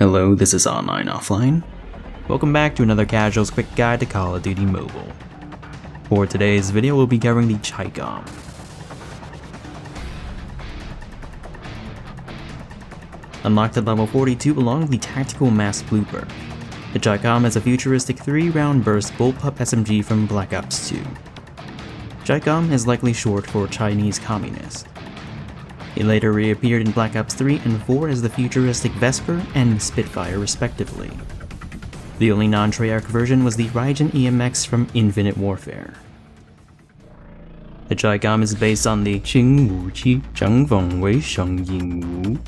Hello, this is AnlineOffline. Welcome back to another casual's quick guide to Call of Duty Mobile. For today's video, we'll be covering the Chicom. Unlocked at level 42 along with the Tactical Mass Blooper. The Chicom is a futuristic 3-round burst bullpup SMG from Black Ops 2. Chicom is likely short for Chinese Communist. It later reappeared in Black Ops 3 and 4 as the futuristic Vesper and Spitfire respectively. The only non-Treyarch version was the Raijin EMX from Infinite Warfare. The Chicom is based on the Qingwuqi Zhangfengwei Shengyingwu,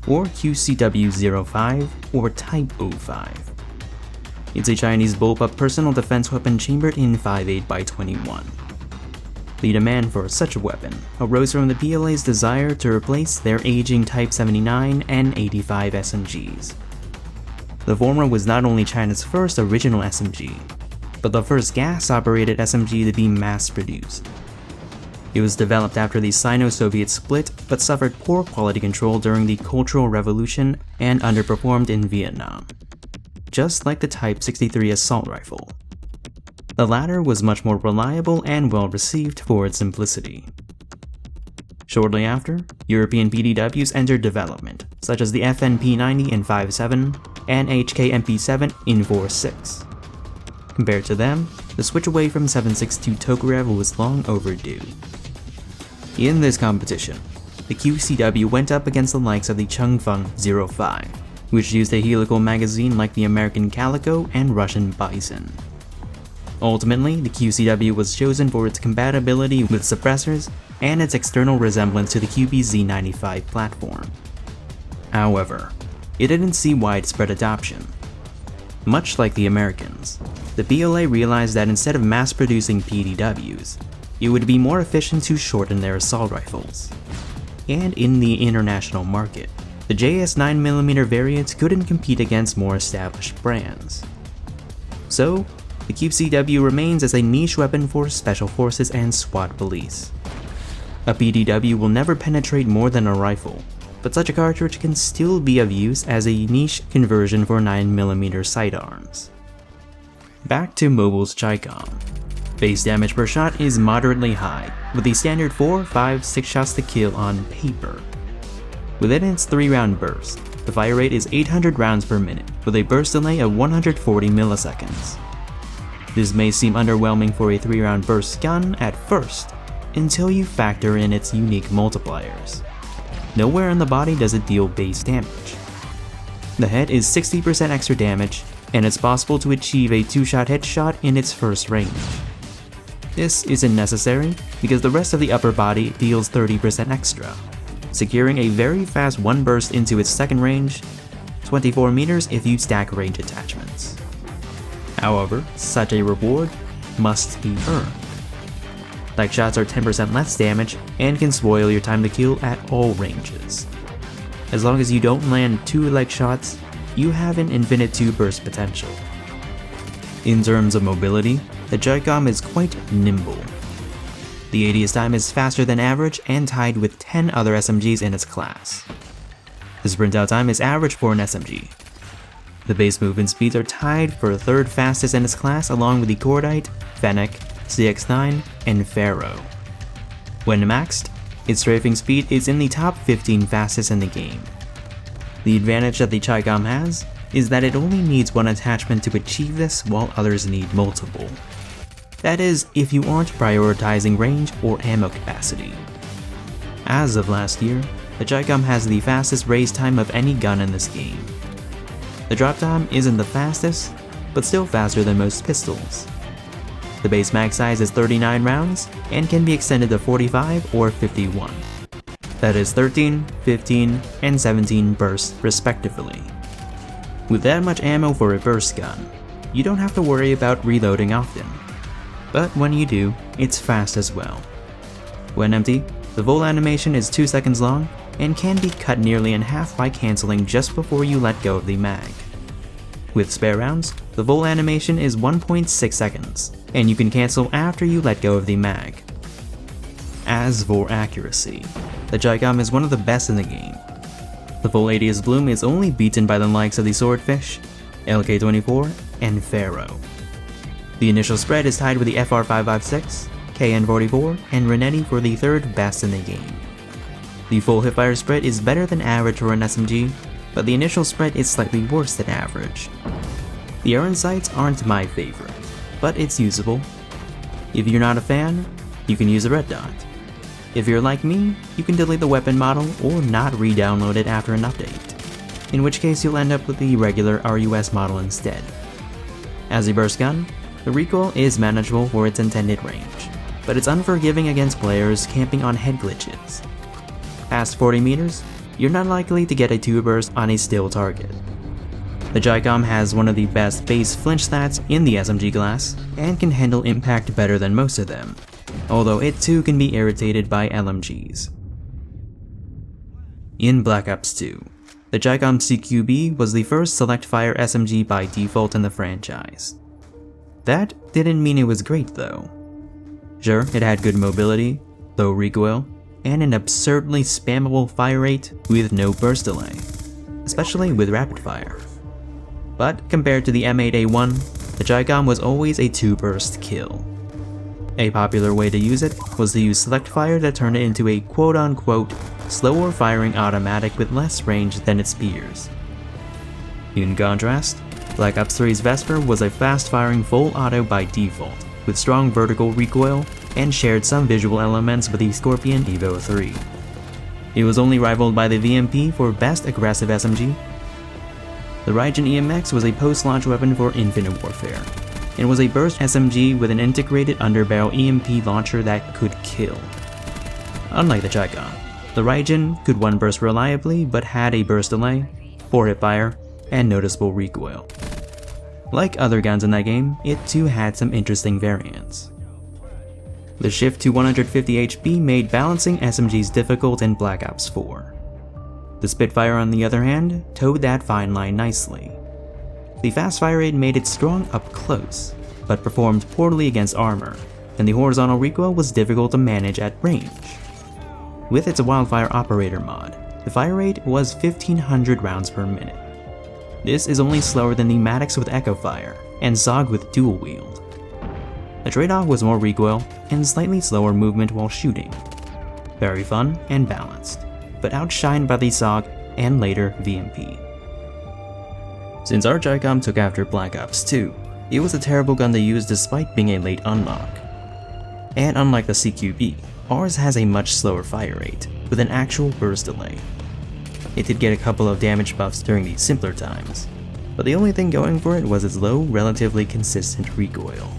or QCW-05, or Type 05. It's a Chinese bullpup personal defense weapon chambered in 5.8x21. The demand for such a weapon arose from the PLA's desire to replace their aging Type 79 and 85 SMGs. The former was not only China's first original SMG, but the first gas-operated SMG to be mass-produced. It was developed after the Sino-Soviet split, but suffered poor quality control during the Cultural Revolution and underperformed in Vietnam, just like the Type 63 assault rifle. The latter was much more reliable and well received for its simplicity. Shortly after, European PDWs entered development, such as the FNP90 in 5.7 and HKMP7 in 4.6. Compared to them, the switch away from 7.62 Tokarev was long overdue. In this competition, the QCW went up against the likes of the Changfeng 05, which used a helical magazine like the American Calico and Russian Bison. Ultimately, the QCW was chosen for its compatibility with suppressors and its external resemblance to the QBZ-95 platform. However, it didn't see widespread adoption. Much like the Americans, the PLA realized that instead of mass-producing PDWs, it would be more efficient to shorten their assault rifles. And in the international market, the JS 9mm variant couldn't compete against more established brands. So, the QCW remains as a niche weapon for special forces and SWAT police. A PDW will never penetrate more than a rifle, but such a cartridge can still be of use as a niche conversion for 9mm sidearms. Back to Mobile's Chicom. Base damage per shot is moderately high, with the standard 4, 5, 6 shots to kill on paper. Within its 3-round burst, the fire rate is 800 rounds per minute, with a burst delay of 140 milliseconds. This may seem underwhelming for a 3-round burst gun at first, until you factor in its unique multipliers. Nowhere on the body does it deal base damage. The head is 60% extra damage, and it's possible to achieve a 2-shot headshot in its first range. This isn't necessary, because the rest of the upper body deals 30% extra, securing a very fast 1 burst into its second range, 24 meters if you stack range attachments. However, such a reward must be earned. Leg shots are 10% less damage and can spoil your time to kill at all ranges. As long as you don't land 2 leg shots, you have an infinite 2 burst potential. In terms of mobility, the Chicom is quite nimble. The ADS time is faster than average and tied with 10 other SMGs in its class. The sprint out time is average for an SMG. The base movement speeds are tied for 3rd fastest in its class along with the Cordite, Fennec, CX-9, and Pharo. When maxed, its strafing speed is in the top 15 fastest in the game. The advantage that the Chicom has is that it only needs 1 attachment to achieve this while others need multiple. That is, if you aren't prioritizing range or ammo capacity. As of last year, the Chicom has the fastest raise time of any gun in this game. The drop time isn't the fastest, but still faster than most pistols. The base mag size is 39 rounds and can be extended to 45 or 51. That is 13, 15, and 17 bursts respectively. With that much ammo for a burst gun, you don't have to worry about reloading often. But when you do, it's fast as well. When empty, the vol animation is 2 seconds long and can be cut nearly in half by cancelling just before you let go of the mag. With spare rounds, the vol animation is 1.6 seconds, and you can cancel after you let go of the mag. As for accuracy, the Chicom is one of the best in the game. The full ADS bloom is only beaten by the likes of the Swordfish, LK24, and Pharo. The initial spread is tied with the FR556, KN44, and Renetti for the third best in the game. The full hipfire spread is better than average for an SMG, but the initial spread is slightly worse than average. The Iron sights aren't my favorite, but it's usable. If you're not a fan, you can use a red dot. If you're like me, you can delete the weapon model or not re-download it after an update, in which case you'll end up with the regular RUS model instead. As a burst gun, the recoil is manageable for its intended range, but it's unforgiving against players camping on head glitches. Past 40 meters, you're not likely to get a 2-burst on a still target. The Chicom has one of the best base flinch stats in the SMG class, and can handle impact better than most of them, although it too can be irritated by LMGs. In Black Ops 2, the Chicom CQB was the first select fire SMG by default in the franchise. That didn't mean it was great though. Sure, it had good mobility, low recoil, and an absurdly spammable fire rate with no burst delay, especially with rapid fire. But compared to the M8A1, the Chicom was always a 2-burst kill. A popular way to use it was to use select fire to turn it into a quote-unquote slower firing automatic with less range than its peers. In contrast, Black Ops 3's Vesper was a fast-firing full auto by default, with strong vertical recoil and shared some visual elements with the Scorpion Evo 3. It was only rivaled by the VMP for best aggressive SMG. The Raijin EMX was a post-launch weapon for Infinite Warfare, and was a burst SMG with an integrated underbarrel EMP launcher that could kill. Unlike the Chicom, the Raijin could 1-burst reliably but had a burst delay, poor hipfire, and noticeable recoil. Like other guns in that game, it too had some interesting variants. The shift to 150 HP made balancing SMGs difficult in Black Ops 4. The Spitfire, on the other hand, towed that fine line nicely. The fast fire rate made it strong up close, but performed poorly against armor, and the horizontal recoil was difficult to manage at range. With its Wildfire Operator mod, the fire rate was 1500 rounds per minute. This is only slower than the Maddox with Echo Fire, and Zog with Dual Wield. The trade-off was more recoil and slightly slower movement while shooting. Very fun and balanced, but outshined by the Zog and later VMP. Since our Chicom took after Black Ops 2, it was a terrible gun to use despite being a late unlock. And unlike the CQB, ours has a much slower fire rate, with an actual burst delay. It did get a couple of damage buffs during the simpler times, but the only thing going for it was its low, relatively consistent recoil.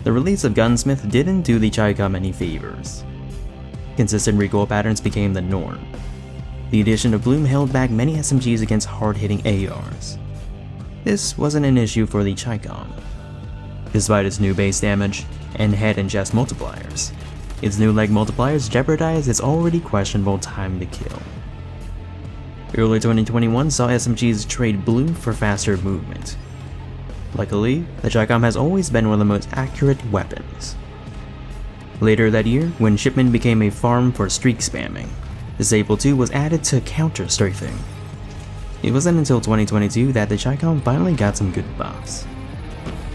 The release of Gunsmith didn't do the Chicom any favors. Consistent recoil patterns became the norm. The addition of Bloom held back many SMGs against hard-hitting ARs. This wasn't an issue for the Chicom. Despite its new base damage and head and chest multipliers, its new leg multipliers jeopardized its already questionable time to kill. Early 2021 saw SMGs trade Bloom for faster movement. Luckily, the Chicom has always been one of the most accurate weapons. Later that year, when Shipment became a farm for streak spamming, Disable 2 was added to counter strafing. It wasn't until 2022 that the Chicom finally got some good buffs.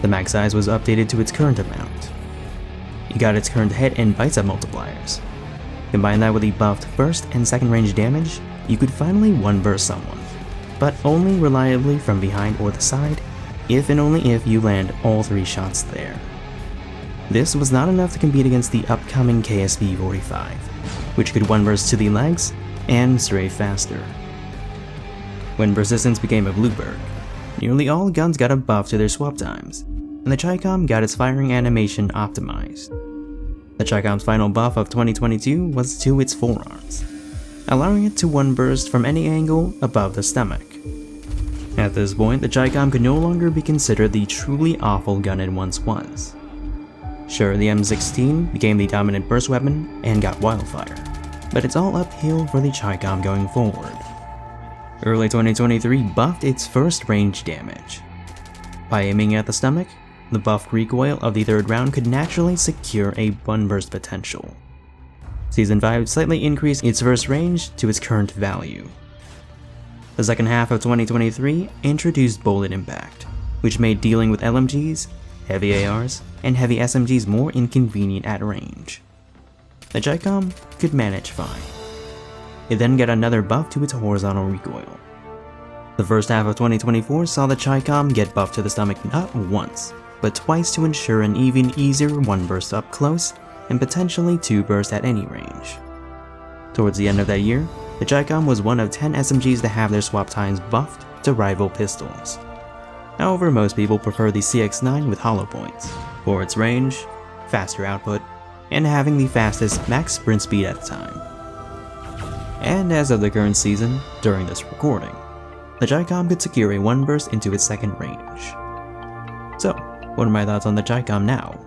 The mag size was updated to its current amount. It got its current head and bicep multipliers. Combine that with the buffed first and second range damage, you could finally 1-burst someone, but only reliably from behind or the side, if and only if you land all 3 shots there. This was not enough to compete against the upcoming KSV-45, which could 1-burst to the legs and strafe faster. When persistence became a bluebird, nearly all guns got a buff to their swap times, and the Chicom got its firing animation optimized. The Chicom's final buff of 2022 was to its forearms, allowing it to 1-burst from any angle above the stomach. At this point, the Chicom could no longer be considered the truly awful gun it once was. Sure, the M16 became the dominant burst weapon and got wildfire, but it's all uphill for the Chicom going forward. Early 2023 buffed its first range damage. By aiming at the stomach, the buffed recoil of the 3rd round could naturally secure a 1-burst potential. Season 5 slightly increased its first range to its current value, The second half of 2023 introduced Bullet Impact, which made dealing with LMGs, heavy ARs, and heavy SMGs more inconvenient at range. The Chicom could manage fine. It then got another buff to its horizontal recoil. The first half of 2024 saw the Chicom get buffed to the stomach not once, but twice to ensure an even easier 1 burst up close and potentially 2 bursts at any range. Towards the end of that year, the Chicom was one of 10 SMGs to have their swap times buffed to rival pistols. However, most people prefer the CX9 with hollow points, for its range, faster output, and having the fastest max sprint speed at the time. And as of the current season, during this recording, the Chicom could secure a 1 burst into its second range. So, what are my thoughts on the Chicom now?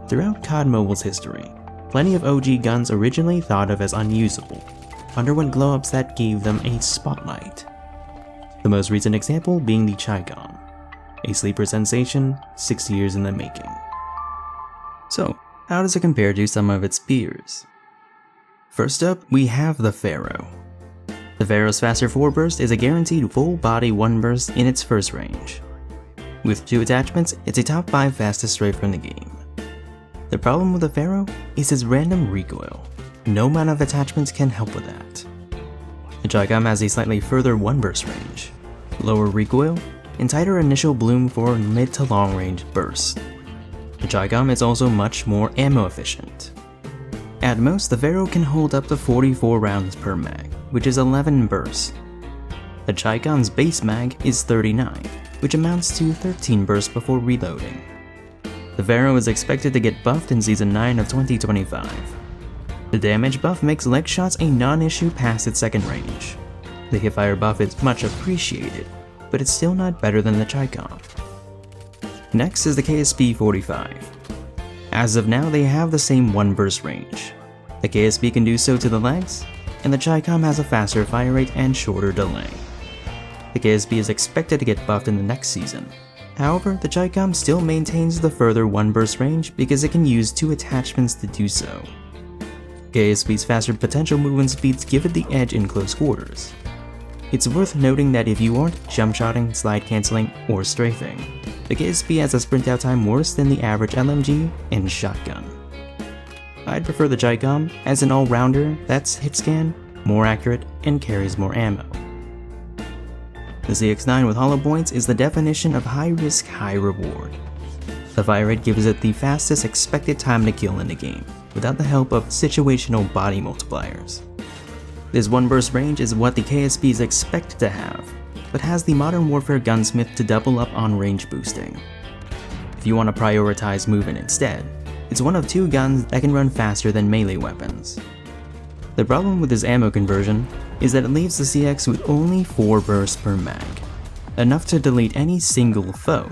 Throughout COD Mobile's history, plenty of OG guns originally thought of as unusable underwent glow-ups that gave them a spotlight. The most recent example being the Chicom, a sleeper sensation 6 years in the making. So, how does it compare to some of its peers? First up, we have the Pharo. The Pharo's faster 4 burst is a guaranteed full body 1 burst in its first range. With 2 attachments, it's a top 5 fastest strafe in the game. The problem with the Pharo is its random recoil. No amount of attachments can help with that. The Chicom has a slightly further 1 burst range, lower recoil, and tighter initial bloom for mid to long range bursts. The Chicom is also much more ammo efficient. At most, the Pharo can hold up to 44 rounds per mag, which is 11 bursts. The Chicom's base mag is 39, which amounts to 13 bursts before reloading. The Pharo is expected to get buffed in Season 9 of 2025. The damage buff makes leg shots a non-issue past its second range. The hipfire buff is much appreciated, but it's still not better than the Chicom. Next is the KSP-45. As of now, they have the same 1 burst range. The KSP can do so to the legs, and the Chicom has a faster fire rate and shorter delay. The KSP is expected to get buffed in the next season. However, the Chicom still maintains the further 1 burst range because it can use 2 attachments to do so. KSP's faster potential movement speeds give it the edge in close quarters. It's worth noting that if you aren't jump shotting, slide cancelling, or strafing, the KSP has a sprint out time worse than the average LMG and shotgun. I'd prefer the Chicom as an all-rounder that's hit scan, more accurate, and carries more ammo. The CX9 with hollow points is the definition of high risk, high reward. The fire rate gives it the fastest expected time to kill in the game, without the help of situational body multipliers. This 1 burst range is what the KSP is expected to have, but has the Modern Warfare Gunsmith to double up on range boosting. If you want to prioritize movement instead, it's one of 2 guns that can run faster than melee weapons. The problem with this ammo conversion is that it leaves the CX with only 4 bursts per mag, enough to delete any single foe,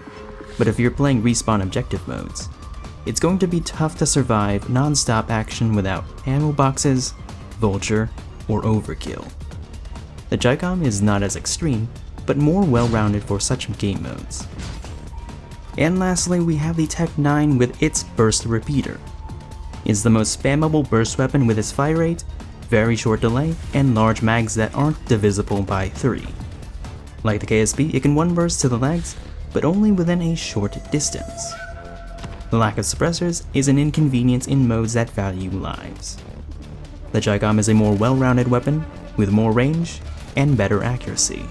but if you're playing respawn objective modes, it's going to be tough to survive non-stop action without ammo boxes, vulture, or overkill. The Chicom is not as extreme, but more well-rounded for such game modes. And lastly, we have the Tech 9 with its burst repeater. It's the most spammable burst weapon with its fire rate, very short delay, and large mags that aren't divisible by 3. Like the KSP, it can 1 burst to the legs, but only within a short distance. The lack of suppressors is an inconvenience in modes that value lives. The Chicom is a more well-rounded weapon, with more range, and better accuracy.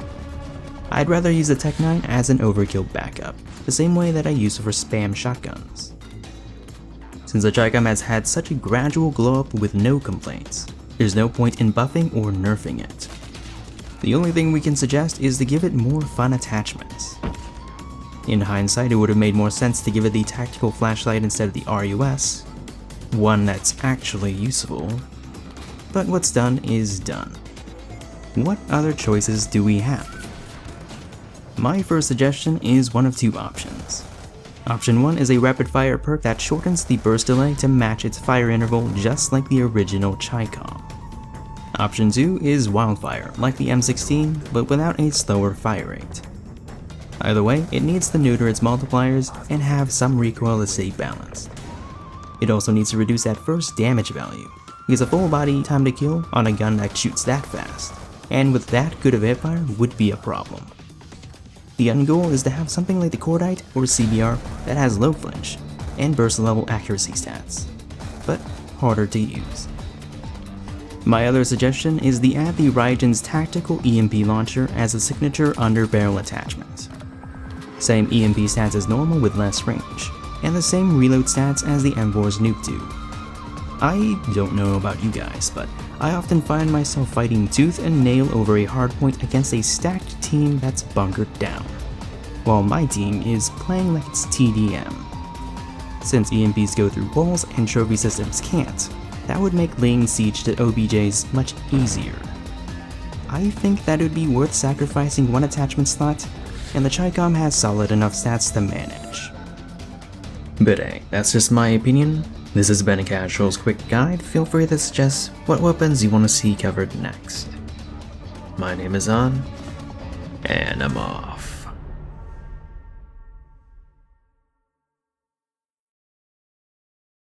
I'd rather use the Tech 9 as an overkill backup, the same way that I use for spam shotguns. Since the Chicom has had such a gradual glow up with no complaints, there's no point in buffing or nerfing it. The only thing we can suggest is to give it more fun attachments. In hindsight, it would have made more sense to give it the tactical flashlight instead of the RUS, one that's actually useful. But what's done is done. What other choices do we have? My first suggestion is one of 2 options. Option 1 is a rapid fire perk that shortens the burst delay to match its fire interval just like the original Chicom. Option 2 is wildfire, like the M16, but without a slower fire rate. Either way, it needs to neuter its multipliers and have some recoil to stay balanced. It also needs to reduce that first damage value, because a full body time to kill on a gun that shoots that fast and with that good of airfire would be a problem. The end goal is to have something like the Cordite or CBR that has low flinch and burst level accuracy stats, but harder to use. My other suggestion is to add the Raijin's tactical EMP launcher as a signature underbarrel attachment. Same EMP stats as normal with less range, and the same reload stats as the M4's nuke tube. I don't know about you guys, but I often find myself fighting tooth and nail over a hardpoint against a stacked team that's bunkered down, while my team is playing like it's TDM. Since EMPs go through walls and trophy systems can't, that would make laying siege to OBJs much easier. I think that it would be worth sacrificing one attachment slot, and the Chicom has solid enough stats to manage. But hey, that's just my opinion. This has been a Casual's quick guide. Feel free to suggest what weapons you want to see covered next. My name is An, and I'm off.